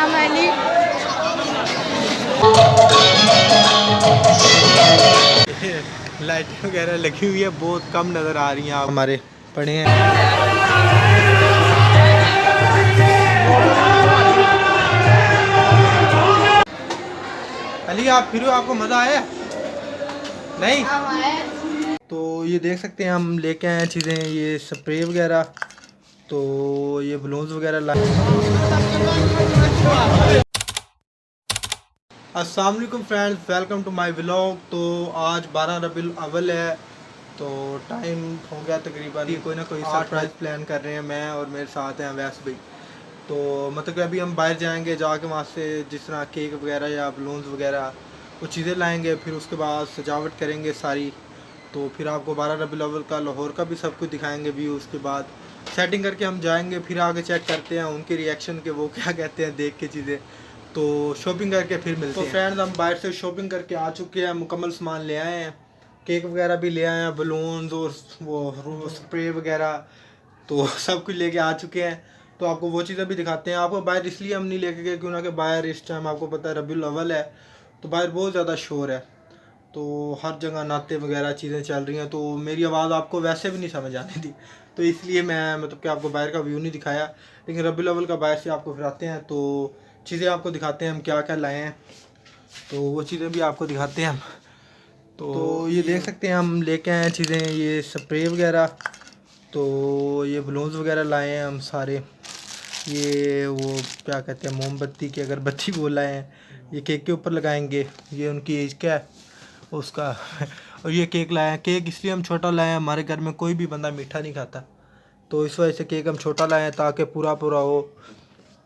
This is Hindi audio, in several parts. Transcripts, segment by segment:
फाइनली लाइट वगैरह लगी हुई है, बहुत कम नज़र आ रही हैं। आप हमारे पड़े हैं। अली आप फिर आपको मज़ा आया नहीं? तो ये देख सकते हैं हम लेके आए हैं चीज़ें, ये स्प्रे वगैरह, तो ये बलून्स वगैरह लाए। अस्सलाम वालेकुम friends, welcome to my vlog. तो आज 12 रबीउल अव्वल है, तो टाइम हो गया तकरीबन, कोई ना कोई सरप्राइज़ प्लान कर रहे हैं मैं और मेरे साथ हैं अवैस भाई। तो मतलब कि अभी हम बाहर जाएंगे, जाके वहाँ से जिस तरह केक वगैरह या बलून्स वगैरह वो चीज़ें लाएंगे, फिर उसके बाद सजावट करेंगे सारी। तो फिर आपको 12 रबीउल अव्वल का लाहौर का भी सब कुछ दिखाएंगे व्यू। उसके बाद सेटिंग करके हम जाएंगे, फिर आगे चेक करते हैं उनके रिएक्शन के, वो क्या कहते हैं देख के चीज़ें। तो शॉपिंग करके फिर मिलते हैं। तो फ्रेंड्स हम बाहर से शॉपिंग करके आ चुके हैं, मुकम्मल सामान ले आए हैं, केक वगैरह भी ले आए हैं, बलून्स और वो स्प्रे वगैरह, तो सब कुछ लेके आ चुके हैं। तो आपको वो चीज़ें भी दिखाते हैं। आपको बाहर इसलिए हम नहीं लेके गए क्योंकि बाहर इस टाइम आपको पता है रबीउल अव्वल है, तो बाहर बहुत ज़्यादा शोर है, तो हर जगह नाते वगैरह चीज़ें चल रही हैं, तो मेरी आवाज़ आपको वैसे भी नहीं समझ आनी थी, तो इसलिए मैं मतलब कि आपको बाहर का व्यू नहीं दिखाया। लेकिन रबीउल अव्वल का बाहर से आपको फिर आते हैं, तो चीज़ें आपको दिखाते हैं हम क्या क्या लाए हैं, तो वो चीज़ें भी आपको दिखाते हैं हम। तो ये देख सकते हैं हम लेके आए हैं चीज़ें, ये स्प्रे वगैरह, तो ये बलून्स वगैरह लाए हैं हम सारे, ये वो क्या कहते हैं मोमबत्ती की अगरबत्ती वो लाए हैं, ये केक के ऊपर लगाएंगे, ये उनकी एज क्या है उसका और ये केक लाए हैं। केक इसलिए हम छोटा लाए हैं, हमारे घर में कोई भी बंदा मीठा नहीं खाता, तो इस वजह से केक हम छोटा लाए हैं ताकि पूरा पूरा हो।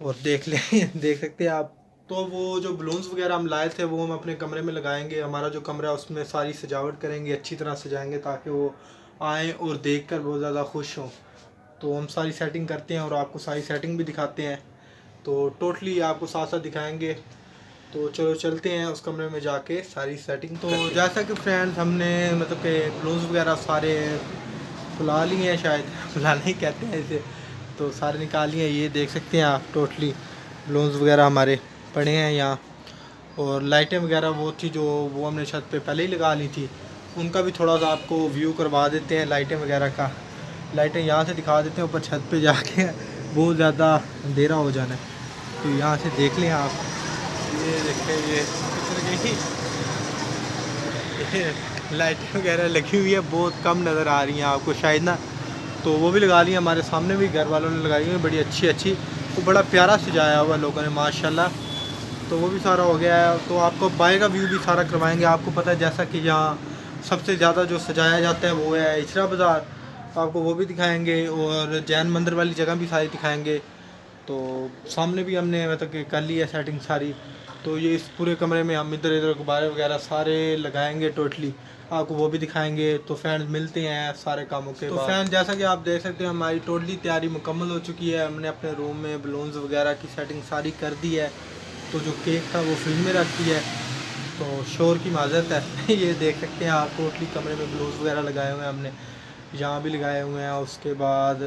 और देख लें देख सकते हैं आप। तो वो जो बलून्स वगैरह हम लाए थे वो हम अपने कमरे में लगाएंगे। हमारा जो कमरा है उसमें सारी सजावट करेंगे, अच्छी तरह सजाएंगे ताकि वो आएँ और देखकर बहुत ज़्यादा खुश हों। तो हम सारी सेटिंग करते हैं और आपको सारी सेटिंग भी दिखाते हैं, तो टोटली आपको साथ साथ दिखाएंगे। तो चलो चलते हैं उस कमरे में जाके सारी सेटिंग। तो जैसा कि फ्रेंड्स हमने मतलब कि बलून्स वगैरह सारे फुला लिए हैं, शायद फुलाना ही कहते हैं इसे, तो सारे निकाल लिए हैं। ये देख सकते हैं आप, टोटली बलून्स वगैरह हमारे पड़े हैं यहाँ। और लाइटें वगैरह वो थी जो वो हमने छत पे पहले ही लगा ली थी, उनका भी थोड़ा सा आपको व्यू करवा देते हैं लाइटें वगैरह का। लाइटें यहाँ से दिखा देते हैं, ऊपर छत पे जाके बहुत ज़्यादा अंधेरा हो जाना है, तो यहाँ से देख लें आप। ये देखें, ये लाइटें वगैरह लगी हुई है, बहुत कम नज़र आ रही हैं आपको शायद ना, तो वो भी लगा ली है। हमारे सामने भी घर वालों ने लगाई हुई है, बड़ी अच्छी अच्छी, वो बड़ा प्यारा सजाया हुआ लोगों ने माशाल्लाह। तो वो भी सारा हो गया है। तो आपको बाहर का व्यू भी सारा करवाएंगे। आपको पता है जैसा कि यहाँ सबसे ज़्यादा जो सजाया जाता है वो है इचरा बाज़ार, तो आपको वो भी दिखाएंगे और जैन मंदिर वाली जगह भी सारी दिखाएंगे। तो सामने भी हमने मतलब कि कर ली है सेटिंग सारी। तो ये इस पूरे कमरे में हम इधर इधर गुब्बारे वगैरह सारे लगाएंगे, टोटली आपको वो भी दिखाएंगे। तो फ्रेंड्स मिलते हैं सारे कामों के बाद। तो फ्रेंड्स जैसा कि आप देख सकते हैं हमारी टोटली तैयारी मुकम्मल हो चुकी है। हमने अपने रूम में बलून्स वगैरह की सेटिंग सारी कर दी है। तो जो केक था वो फ्रिज में रख दिया है, तो शोर की माजरत है ये देख सकते हैं आप, टोटली कमरे में बलून्स वगैरह लगाए हुए हैं हमने, यहाँ भी लगाए हुए हैं। उसके बाद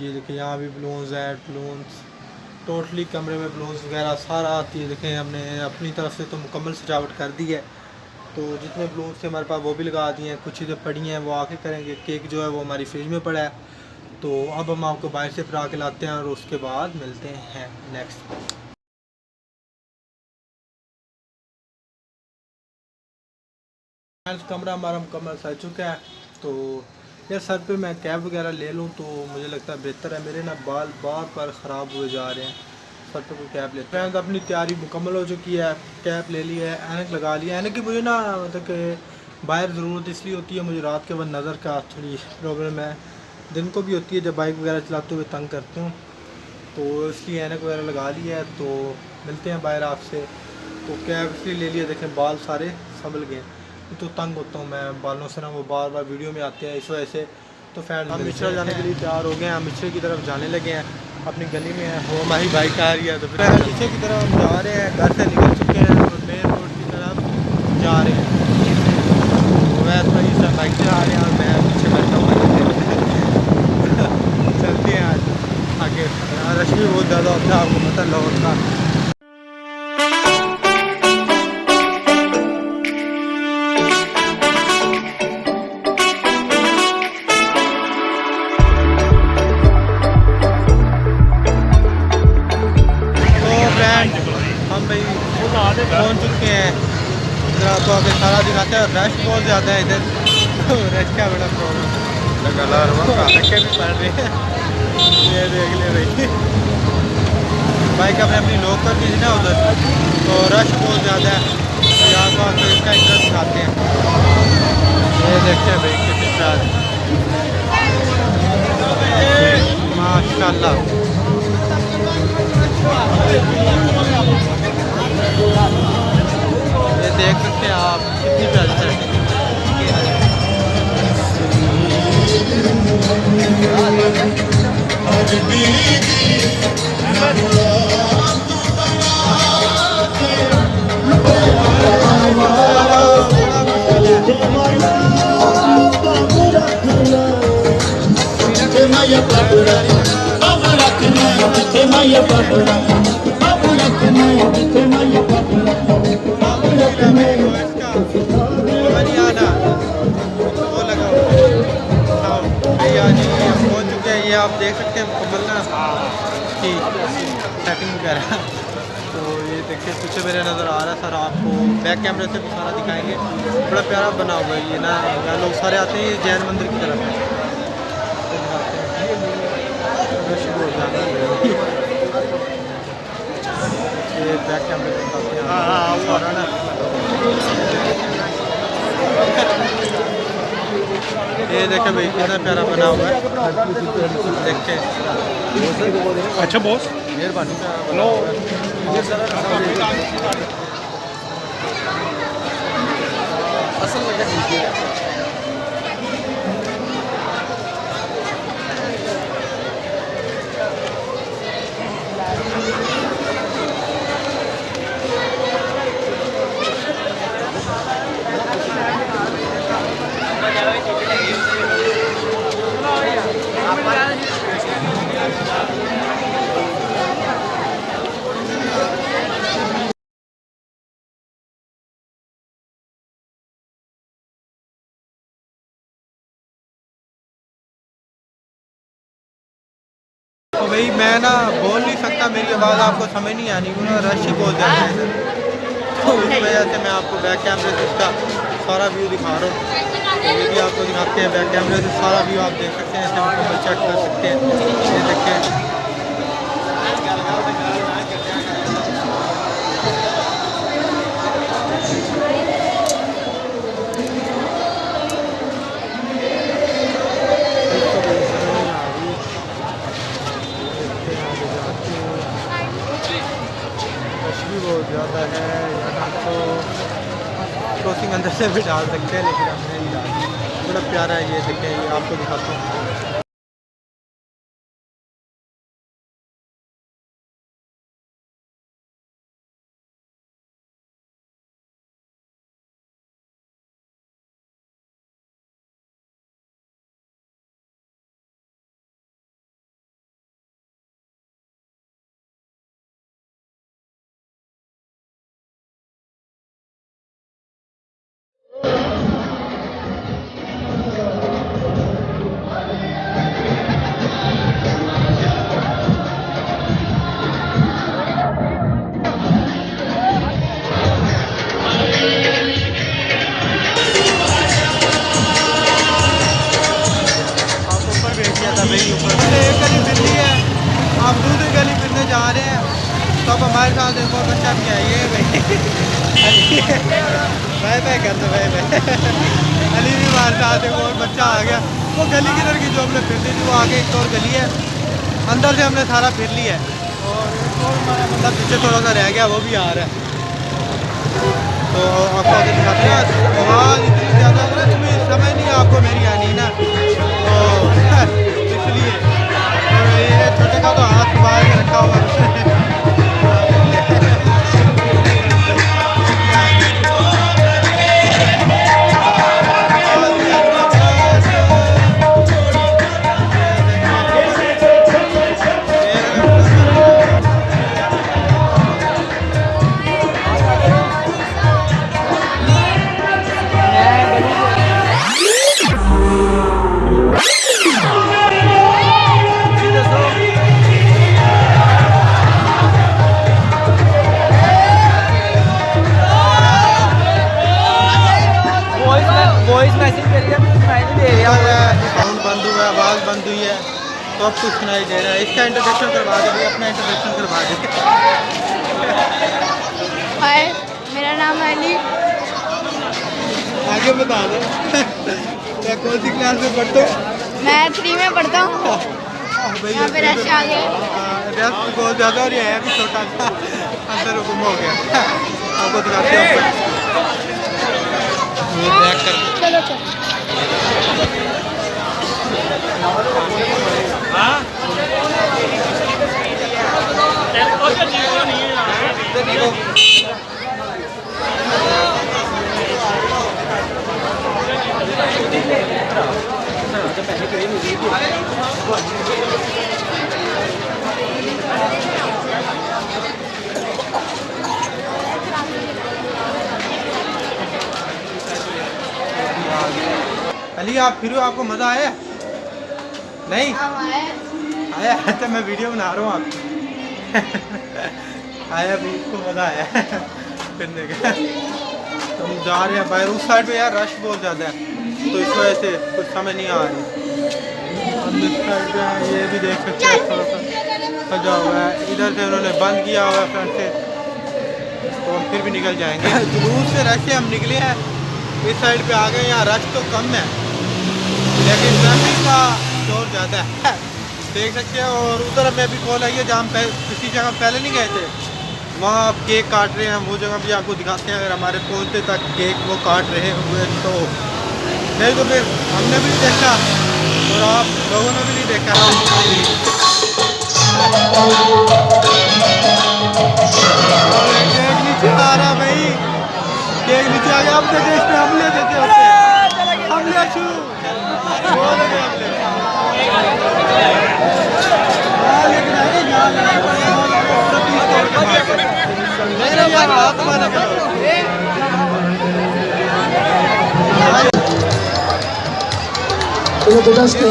ये देखिए यहाँ भी बलून्स हैं, बलून्स टोटली कमरे में बलून्स वगैरह सारा आती है। देखें हमने अपनी तरफ से तो मुकम्मल सजावट कर दी है। तो जितने बलून्स थे हमारे पास वो भी लगा दिए हैं, कुछ चीज़ें पड़ी हैं वो आके करेंगे। केक जो है वो हमारी फ्रिज में पड़ा है। तो अब हम आपको बाहर से फिर आके लाते हैं और उसके बाद मिलते हैं नेक्स्ट। कमरा हमारा मुकम्मल सज चुका है। तो यार सर पे मैं कैप वगैरह ले लूँ तो मुझे लगता है बेहतर है, मेरे ना बाल बार बार ख़राब हुए जा रहे हैं, सर पे कोई कैप लेते हैं। अपनी तैयारी मुकम्मल हो चुकी है, कैप ले ली है, ऐनक लगा ली है। ऐनक की मुझे ना मतलब कि बाहर ज़रूरत इसलिए होती है, मुझे रात के वक्त नज़र का थोड़ी प्रॉब्लम है, दिन को भी होती है जब बाइक वगैरह चलाते हुए तंग करते हूँ, तो इसलिए ऐनक वगैरह लगा ली है। तो मिलते हैं बाहर आपसे। तो कैप इसलिए ले लिया, देखें बाल सारे संभल गए, तो तंग होता हूँ मैं बालों से ना, वो बार बार वीडियो में आते हैं इस वजह से। तो फैन हम मिश्रा जाने के लिए तैयार हो गए हैं, हम मिश्रे की तरफ जाने लगे हैं, अपनी गली में है वो हमारी बाइक आ रही है। तो फिर मिश्रे की तरफ हम जा रहे हैं, घर से निकल चुके हैं और मेन रोड की तरफ जा रहे हैं। तो मैं थोड़ा इस बाइक से आ रहे हैं और मैं पीछे बैठा हुआ चलते हैं आज आगे। रश भी बहुत ज़्यादा होता है, आपको पता लाहौर का। पहुँच चुके हैं। इधर आपको आगे सारा दिखाते हैं। रश बहुत ज़्यादा है इधर। रश का बड़ा प्रॉब्लम धक्के भी पड़ रहे हैं। ये देख ले भाई, बाइक अपने अपनी लोक पर भी ना उधर, तो रश बहुत ज़्यादा है। तो यहाँ को आपको इसका इंटरेस्ट दिखाते हैं। ये देखते हैं भाई कितनी प्यार, माशाल्लाह। ये देख सकते हैं आप कितनी प्यारी सेटिंग। ये आप देख सकते हैं मुकम्मल ना की सेटिंग वगैरह। तो ये देखिए पीछे मेरे नज़र आ रहा है सर, आपको बैक कैमरे से भी सारा दिखाएंगे। बड़ा प्यारा बना हुआ है ये ना, यहाँ लोग सारे आते हैं जैन मंदिर की तरफ है। ये बैक कैमरे से दिखाते हैं सारा ना। ये देखें भाई कितना प्यारा बना हुआ है, देखें। अच्छा बॉस, मेहरबानी। तो भाई मैं ना बोल नहीं सकता, मेरी आवाज़ आपको समझ नहीं आनी क्योंकि रश ही बहुत ज़्यादा है इधर। तो इस वजह से मैं आपको बैक कैमरे से इसका सारा व्यू दिखा रहा हूँ। तो ये भी आपको दिखाते हैं बैक कैमरे से सारा व्यू, आप देख सकते हैं, ऐसे मुकम्मल चेक कर सकते हैं। ये देखें बहुत ज़्यादा है यहाँ। तो क्रॉसिंग अंदर से भी डाल सकते हैं लेकिन हमने नहीं डाली। बड़ा प्यारा है ये, देखें ये आपको दिखाता हूँ। गली फिरनी है, आप दूसरी गली फिरने जा रहे हैं तो अब हमारे साथ एक और बच्चा भी है। ये भाई बाय कर दो भाई अली भी हमारे साथ एक और बच्चा आ गया। वो गली किधर की जो हमने फिरनी थी वो आगे एक और गली है, अंदर से हमने सारा फिर लिया है। और एक और हमारा बंदा पीछे थोड़ा सा रह गया, वो भी आ रहा है। तो आपको आगे दिखाते हैं। आवाज़ इतनी ज़्यादा है ना, तुम्हें समझ नहीं आपको मेरी आनी ना, तो इसलिए ये छोटे का तो हाथ बाहर रखा हुआ है। सब कुछ सुनाई दे रहा है। इसका इंट्रोडक्शन करवा दे, अपना इंट्रोडक्शन करवा दे। हाय, मेरा नाम है अली। आगे बता दो। मैं कौन सी क्लास में पढ़ता हूँ? मैं 3 में पढ़ता हूँ। यहाँ पे रश आ गया। रश बहुत ज़्यादा और ये है भी छोटा सा अंदर गुम हो गया। आपको दिखाते हैं चलो चलो। अली आप फिर आपको मज़ा आया? नहीं आया? तो मैं वीडियो बना रहा हूँ आपकी। आया भी, इसको मज़ा आया फिरने का। हम जा रहे हैं बाहर, उस साइड पे यार रश बहुत ज़्यादा है, तो इस वजह से कुछ समझ नहीं आ रही। हम इस साइड पे ये भी देख सकते हैं, थोड़ा सा सजा हुआ है। इधर से उन्होंने बंद किया हुआ है फ्रंट से, तो हम फिर भी निकल जाएंगे। जुलूस से रश से हम निकले हैं, इस साइड पे आ गए। यहाँ रश तो कम है लेकिन ट्रैफिक का शोर ज़्यादा है, देख सकते हैं। और उधर हमें अभी कॉल आई है जहाँ हम किसी जगह पहले नहीं गए थे, वहाँ आप केक काट रहे हैं। हम वो जगह भी आपको दिखाते हैं, अगर हमारे पहुँचते तक केक वो काट रहे हुए तो। नहीं तो फिर हमने भी देखा और आप लोगों ने भी नहीं देखा। केक नीचे आ रहा भाई, केक नीचे आ गया। अब देखे इस पे हमले देते होते, हमले शुरू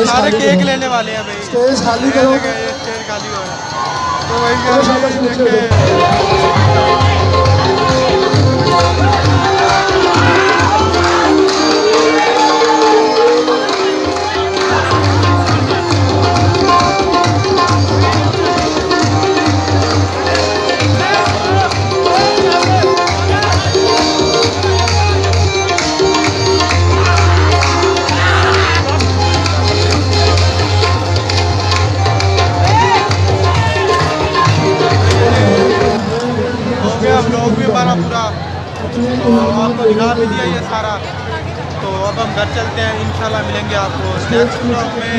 सारे केक लेने वाले हैं भाई। स्टेज खाली करो। स्टेज खाली हो रहा है तो वही ब्लॉग भी हमारा पूरा तो आपको दिखा भी दिया ये सारा। तो अब हम घर चलते हैं, इंशाल्लाह मिलेंगे आपको नेक्स्ट ब्लॉग में।